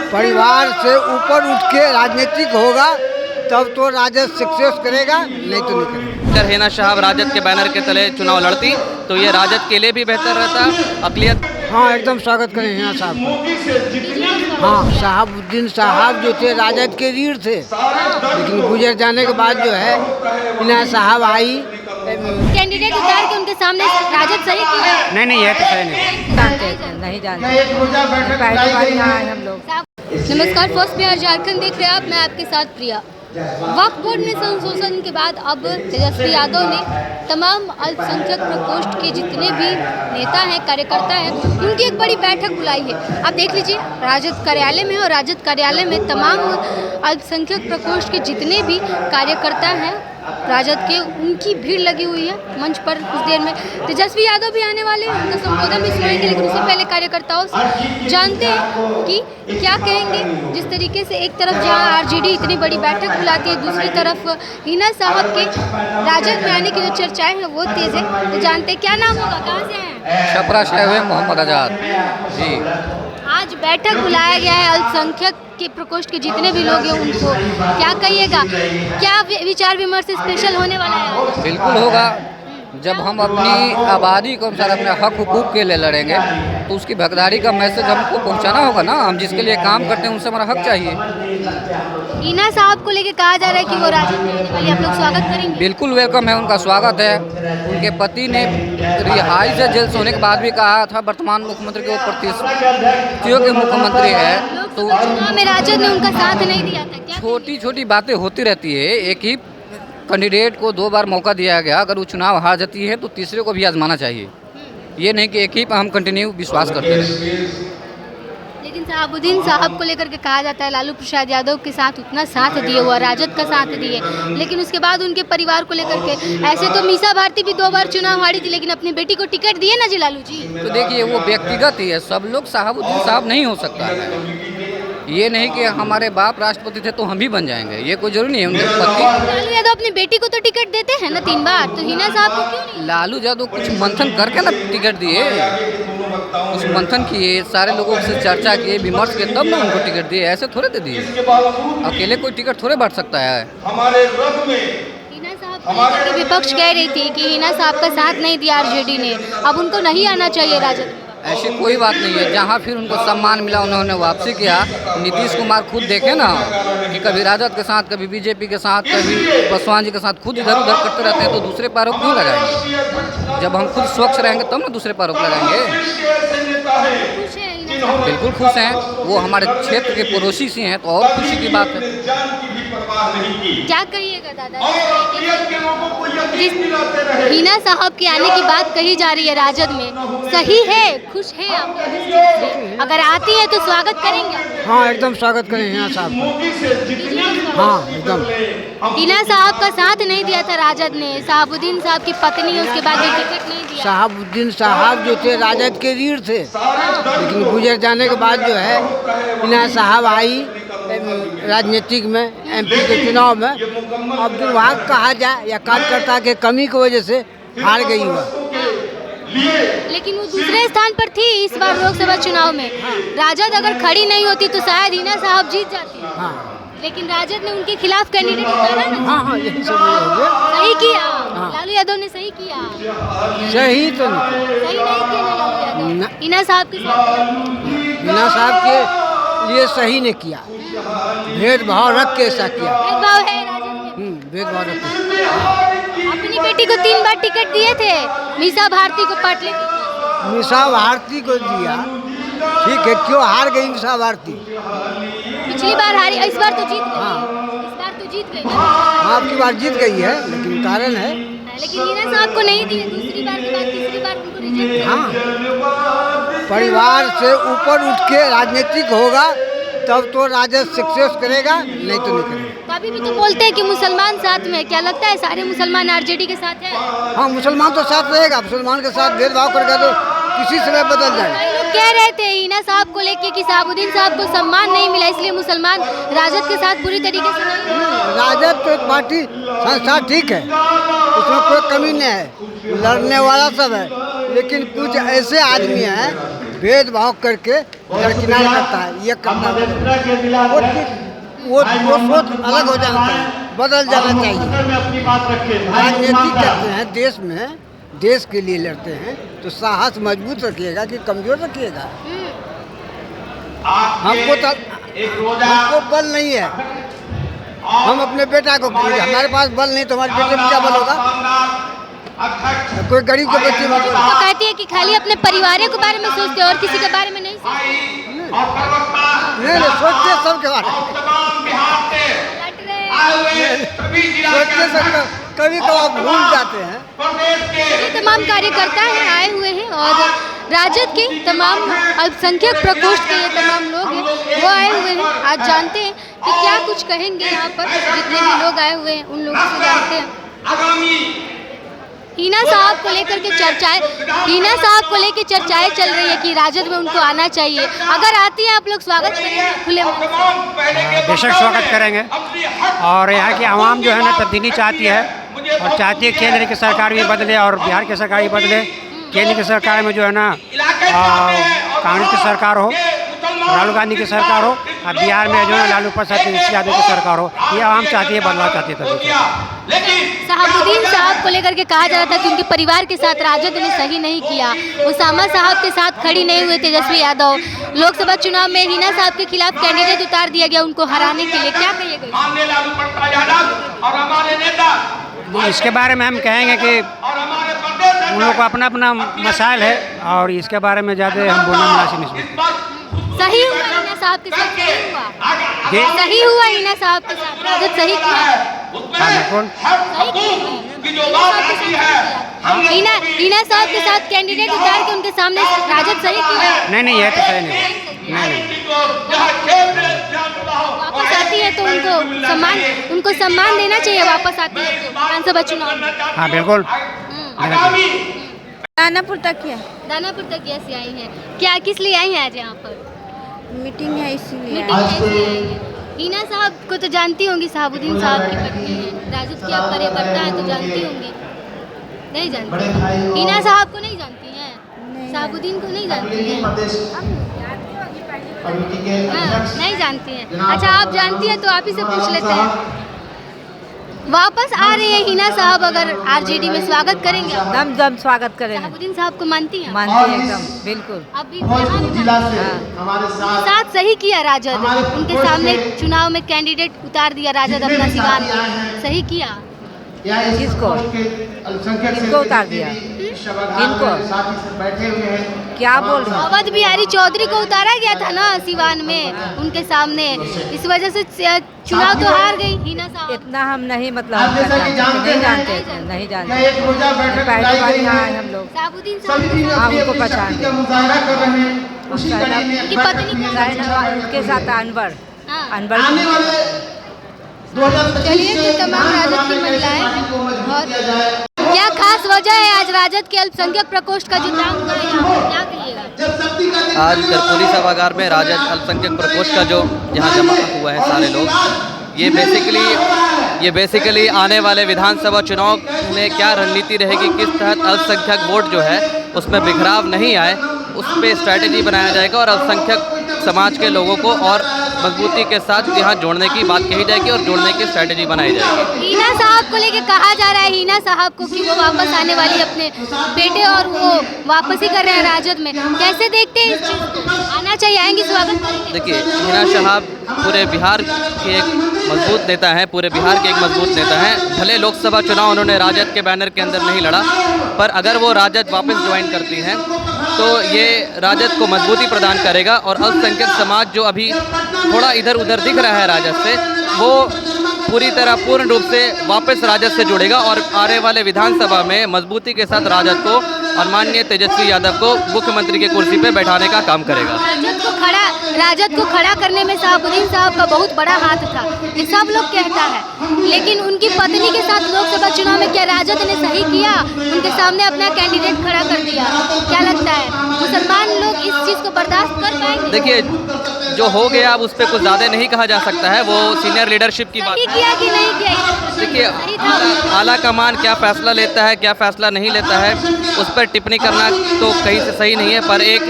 परिवार से ऊपर उठ के राजनीतिक होगा तब तो राजद सक्सेस करेगा, नहीं तो नहीं करेगा। अगर हिना साहब राजद के बैनर के तले चुनाव लड़ती तो ये राजद के लिए भी बेहतर रहता। अकलियत हाँ, एकदम स्वागत करें हिना साहब को। हाँ, शहाबुद्दीन साहब जो थे राजद के रीढ़ थे, लेकिन गुजर जाने के बाद जो है हिना साहब आई। कैंडिडेट उतार के उनके सामने राजद सही किया? नहीं, ये तो सही नहीं। नहीं जानते, पहली बार यहाँ आए हम लोग। नमस्कार, फर्स्ट बिहार झारखंड देख रहे हैं आप, मैं आपके साथ प्रिया। वक्फ बोर्ड में संशोधन के बाद अब तेजस्वी यादव ने तमाम अल्पसंख्यक प्रकोष्ठ के जितने भी नेता हैं, कार्यकर्ता हैं, उनकी एक बड़ी बैठक बुलाई है। आप देख लीजिए, राजद कार्यालय में और राजद कार्यालय में तमाम अल्पसंख्यक प्रकोष्ठ के जितने भी कार्यकर्ता हैं राजद के, उनकी भीड़ लगी हुई है। मंच पर कुछ देर में तेजस्वी यादव भी आने वाले हैं, उनका संबोधन भी सुनाएंगे, लेकिन उससे पहले कार्यकर्ताओं से जानते हैं कि क्या कहेंगे। जिस तरीके से एक तरफ जहां आरजेडी इतनी बड़ी बैठक बुलाती है, दूसरी तरफ हिना साहब के राजद में आने की जो चर्चाएं हैं वो तेज है। तो जानते हैं क्या नाम होगा, कहाँ से हैं? छपरा से हुए मोहम्मद आजाद जी। आज बैठक बुलाया गया है, अल्पसंख्यक के प्रकोष्ठ के जितने भी लोग हैं उनको क्या कहिएगा, क्या विचार विमर्श स्पेशल होने वाला है? बिल्कुल होगा। जब हम अपनी आबादी को अनुसार अपने हक हुकूक के लिए लड़ेंगे तो उसकी हकदारी का मैसेज हमको पहुंचाना होगा ना। हम जिसके लिए काम करते हैं उनसे हमारा हक चाहिए। हिना साहब को लेके कहा जा रहा है कि वो राजद में आने वाली, आप लोग स्वागत करेंगे? बिल्कुल वेलकम है, उनका स्वागत है। उनके पति ने रिहाई से जेल से होने के बाद भी कहा था वर्तमान मुख्यमंत्री के वो प्रतिष्ठियों के मुख्यमंत्री है, तो चुनाव में राजद ने उनका साथ नहीं दिया था। क्या छोटी छोटी बातें होती रहती है। एक ही कैंडिडेट को 2 बार मौका दिया गया, अगर वो चुनाव हार जाती है तो तीसरे को भी आजमाना चाहिए। ये नहीं कि एक ही पर हम कंटिन्यू विश्वास करते हैं। लेकिन शहाबुद्दीन साहब को लेकर के कहा जाता है लालू प्रसाद यादव के साथ उतना साथ दिए हुआ, राजद का साथ दिए, लेकिन उसके बाद उनके परिवार को लेकर के ऐसे तो मीसा भारती भी 2 बार चुनाव हारी थी, लेकिन अपनी बेटी को टिकट दिए ना जी लालू जी। तो देखिए, वो व्यक्तिगत ही है, सब लोग शहाबुद्दीन साहब नहीं हो सकता है। ये नहीं कि हमारे बाप राष्ट्रपति थे तो हम भी बन जाएंगे, ये कोई जरूरी नहीं है। उनके पति लालू यादव अपनी बेटी को तो टिकट देते हैं ना 3 बार, तो हिना साहब को क्यों नहीं? लालू यादव कुछ मंथन करके ना टिकट दिए, कुछ मंथन किए, सारे लोगों से चर्चा किए, विमर्श किए, तब ना उनको टिकट दिए। ऐसे थोड़े दे दिए, अकेले कोई टिकट थोड़े बांट सकता है। हिना साहब को लेकर के विपक्ष कह रही थी कि हिना साहब का साथ नहीं दिया आरजेडी ने, अब उनको नहीं आना चाहिए राजद में। ऐसी कोई बात नहीं है। जहाँ फिर उनको सम्मान मिला उन्होंने वापसी किया। नीतीश कुमार खुद देखे ना कि कभी राजद के साथ, कभी बीजेपी के साथ, कभी पासवान जी के साथ खुद इधर उधर करते रहते हैं, तो दूसरे पर आरोप क्यों लगाएंगे? जब हम खुद स्वच्छ रहेंगे तब ना दूसरे पर आरोप लगाएंगे। खुश है हिना साहब? बिल्कुल खुश हैं, वो हमारे क्षेत्र के पड़ोसी से हैं, तो और खुशी की बात है। क्या कहिएगा दादा, हिना साहब के आने की बात कही जा रही है राजद में, सही है? खुश हैं आप? अगर आती है तो स्वागत करेंगे? हाँ, एकदम स्वागत करें हिना साहब को। हाँ, एकदम। हिना साहब का साथ नहीं दिया था राजद ने, शहाबुद्दीन साहब की पत्नी, उसके बाद भी टिकट नहीं दिया। शहाबुद्दीन साहब जो थे राजद के रीढ़ थे, लेकिन गुजर जाने के बाद जो है हिना साहब आई राजनीतिक में, एमपी के चुनाव में। अब दुर्भाग्य कहा जाए या कार्यकर्ता के कमी की वजह से हार गई हुआ। लेकिन वो दूसरे स्थान पर थी इस बार लोकसभा चुनाव में। राजद अगर खड़ी नहीं होती तो शायद हिना साहब जीत जाती, हाँ, लेकिन राजद ने उनके खिलाफ कैंडिडेट उतारा ना। हाँ, यही सब हो गया। सही किया, लालू यादव ने सही किया। सही तो नहीं, सही नहीं किया ना लालू यादव, ना। हिना साहब के साथ। हिना साहब के लिए सही ने किया, भेदभाव रख के ऐसा किया। भेदभाव है राजद में। भेदभाव रख के। अपनी बेटी को 3 बार टिकट दिए थे, मीसा भारती को पाटलिपुत्र। मीसा भारती को दिया, ठीक है, क्यों हार गई मीसा भारती? पिछली बार हारी, इस बार तो जीत गई। हाँ। इस बार तो जीत गई। आपकी बार जीत गई है, लेकिन कारण है लेकिन हिना साहब को नहीं दिए, दूसरी बार के बाद तीसरी बार उनको रिजेक्ट किया। हाँ, परिवार से ऊपर उठ के राजनीतिक होगा तब तो राजद सक्सेस करेगा, नहीं तो नहीं करेगा। कभी भी तो बोलते हैं कि मुसलमान साथ में, क्या लगता है सारे मुसलमान आरजेडी के साथ हैं? हाँ, मुसलमान तो साथ रहेगा, मुसलमान के साथ भेदभाव करेगा तो किसी समय बदल जाएगा। कई लोग कह रहे थे हिना साहब को लेके कि शहाबुद्दीन साहब को सम्मान नहीं मिला, इसलिए मुसलमान राजद के साथ पूरी तरीके से नहीं। राजद तो एक पार्टी संस्था ठीक है, उसमें कोई कमी नहीं है, लड़ने वाला सब है, लेकिन कुछ ऐसे आदमी हैं भेदभाव करके दरकिनार करता है, ये करता है। वो सोच अलग हो जाना चाहिए, बदल जाना चाहिए। राजनीति करते हैं देश में, देश के लिए लड़ते हैं तो साहस मजबूत रखिएगा कि कमजोर रखिएगा। हमको बल नहीं है, हम अपने बेटा को, हमारे पास बल नहीं तो हमारे बेटे में क्या बल होगा? कोई गरीब के बच्चे में तो कहती है कि खाली अपने परिवार के बारे में सोचते और किसी के बारे में नहीं सोचते। नहीं सोचते सबके बारे में, सोचते सब कभी कभार भूल जाते हैं। ये तमाम कार्यकर्ता हैं, आए हुए हैं और राजद के तमाम अल्पसंख्यक प्रकोष्ठ के ये तमाम लोग हैं, वो आए हुए हैं। आज जानते हैं कि क्या कुछ कहेंगे यहाँ पर, जितने भी लोग आए हुए हैं उन लोगों से जानते हैं। हिना साहब को लेकर के चर्चाएं चल रही है कि राजद में उनको आना चाहिए। अगर आती है आप लोग स्वागत करेंगे खुले मन से? बेशक स्वागत करेंगे। और यहाँ की आवाम जो है ना तब्दीली चाहती है और चाहती है केंद्र की सरकार भी बदले और बिहार की सरकार भी बदले। केंद्र की सरकार में जो है ना कांग्रेस की सरकार हो, राहुल गांधी की सरकार हो, और बिहार में जो है लालू प्रसाद यादव की सरकार हो। ये आवाम चाहती है, बदलाव चाहती है। तभी शहाबुद्दीन साहब को लेकर के कहा जा रहा था कि उनके परिवार के साथ राजद ने सही नहीं किया, उसामा साहब के साथ खड़ी नहीं हुए तेजस्वी यादव। लोकसभा चुनाव में हिना साहब के खिलाफ कैंडिडेट उतार दिया गया उनको हराने के लिए, क्या कहिएगा? इसके बारे में हम कहेंगे कि उन लोग को अपना अपना मसाइल है और इसके बारे में ज़्यादा हम बोलना मुनासिब नहीं। सही हुआ हिना साहब के साथ, सही हुआ हिना साहब के साथ, राजद सही किया। हिना साहब के साथ कैंडिडेट उतार के उनके सामने राजद सही किया। नहीं ये तो सही नहीं। वापस आती है तो उनको सम्मान देना चाहिए। वापस आती है तो विधानसभा चुनाव में। हाँ बिल्कुल। दानापुर तक से आई हैं, क्या किस लिए आई हैं आज यहाँ पर? मीटिंग है इसीलिए। हिना साहब को तो जानती होंगी, शहाबुद्दीन साहब की पत्नी है, राजद की आप कार्यकर्ता है तो जानती होंगी। नहीं जानती? हिना साहब को नहीं जानती हैं, शहाबुद्दीन को नहीं जानती हैं? नहीं जानती हैं। अच्छा आप जानती हैं तो आप ही से पूछ लेते हैं। वापस आ रही है हिना साहब, अगर आरजेडी में स्वागत करेंगे? दम स्वागत करेंगे। शहाबुद्दीन साहब को मानती हैं? मानती है एकदम, बिल्कुल। अभी साथ सही किया राजद, उनके सामने चुनाव में कैंडिडेट उतार दिया राजद अपना सिवान में, सही किया। किसको उतार दिया? इनको क्या बोल रहे? अवध बिहारी चौधरी को उतारा गया था ना सिवान में उनके सामने, इस वजह से चुनाव तो हार गई हिना साहब। इतना हम नहीं नहीं जानते। पहली बार यहाँ आए हम लोग। शहाबुद्दीन साहब हाँ उनको पहचानते। उनकी पत्नी उनके साथ अनवर चलिए तो तमाम राजद की महिलाएं। और क्या खास वजह है आज राजद के अल्पसंख्यक प्रकोष्ठ का जुटाव हुआ है यहाँ पर, क्या कहिएगा? आज कर्पूरी सभागार में राजद अल्पसंख्यक प्रकोष्ठ का जो यहाँ जमा हुआ है सारे लोग, ये बेसिकली आने वाले विधानसभा चुनाव में क्या रणनीति रहेगी, किस तहत अल्पसंख्यक वोट जो है उसमें बिखराव नहीं आए, उस पर स्ट्रैटेजी बनाया जाएगा और अल्पसंख्यक समाज के लोगों को और मजबूती के साथ यहाँ जोड़ने की बात कही जाएगी और जोड़ने की स्ट्रैटेजी बनाई जाएगी। हिना साहब को लेके कहा जा रहा है हिना साहब को कि वो वापस आने वाली अपने बेटे और वो वापस ही कर रहे हैं राजद में, कैसे देखते हैं इस चीज़ को? आना चाहिए, आएंगे, स्वागत करेंगे? देखिए हिना साहब पूरे बिहार के एक मजबूत नेता हैं, पूरे बिहार के एक मजबूत नेता हैं। भले लोकसभा चुनाव उन्होंने राजद के बैनर के अंदर नहीं लड़ा, पर अगर वो राजद वापस ज्वाइन करती हैं तो ये राजद को मजबूती प्रदान करेगा और अल्पसंख्यक समाज जो अभी थोड़ा इधर उधर दिख रहा है राजद से, वो पूरी तरह पूर्ण रूप से वापस राजद से जुड़ेगा और आने वाले विधानसभा में मजबूती के साथ राजद को और माननीय तेजस्वी यादव को मुख्यमंत्री की कुर्सी पे बैठाने का काम करेगा। राजद को खड़ा करने में शहाबुद्दीन साहब का बहुत बड़ा हाथ था, ये सब लोग कहता है, लेकिन उनकी पत्नी के साथ लोकसभा चुनाव में क्या राजद ने सही किया? उनके सामने अपना कैंडिडेट खड़ा कर दिया। क्या लगता है मुसलमान लोग इस चीज़ को बर्दाश्त कर पाएंगे? देखिए, जो हो गया अब उस पर कुछ ज़्यादा नहीं कहा जा सकता है, वो सीनियर लीडरशिप की बात सही किया कि नहीं किया? देखिए, सही था। आला कमान क्या फैसला लेता है, क्या फैसला नहीं लेता है, उस पर टिप्पणी करना तो कहीं से सही नहीं है। पर एक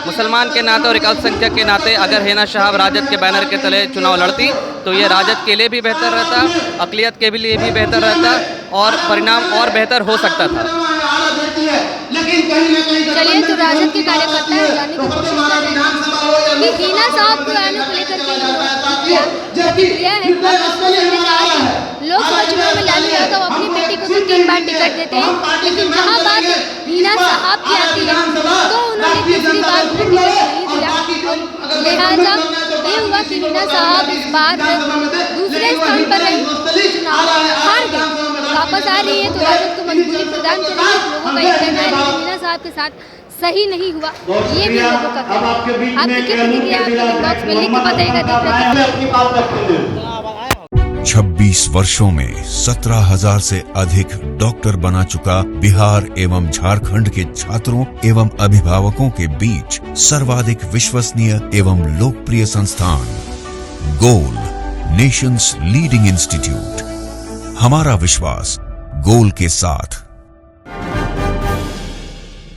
मुसलमान के नाते और एक अल्पसंख्यक के नाते अगर हिना शहाब राजद के बैनर के तले चुनाव लड़ती तो ये राजद के लिए भी बेहतर रहता, अक़लियत के लिए भी बेहतर रहता और परिणाम और बेहतर हो सकता था। चलिए, तो राजद के कार्यकर्ता है जानने की कोशिश कर रहे हैं कि हिना साहब को बयानों को लेकर के प्रतिक्रिया है। और उसने कहा कि लोकसभा चुनाव में लालू यादव अपनी बेटी को तो 3 बार टिकट देते हैं, लेकिन जहां बात हिना साहब की आती है तो उन्होंने तीसरी बार टिकट नहीं दिया। और लिहाजा ये हुआ कि हिना साहब इस बार दूसरे स्थान पर रही, चुनाव हार गए, वापस आ रही है तो राजद को मजबूरी प्रदान करेगी। लोगों का ये कहना है लेकिन हिना साहब के साथ सही नहीं हुआ, ये भी लोगों का कहना है। आपकी क्या प्रतिक्रिया कमेंट बॉक्स में लिख के बताइएगा। देख रहे 26 वर्षों में 17,000 से अधिक डॉक्टर बना चुका बिहार एवं झारखंड के छात्रों एवं अभिभावकों के बीच सर्वाधिक विश्वसनीय एवं लोकप्रिय संस्थान गोल, नेशंस लीडिंग इंस्टीट्यूट। हमारा विश्वास गोल के साथ।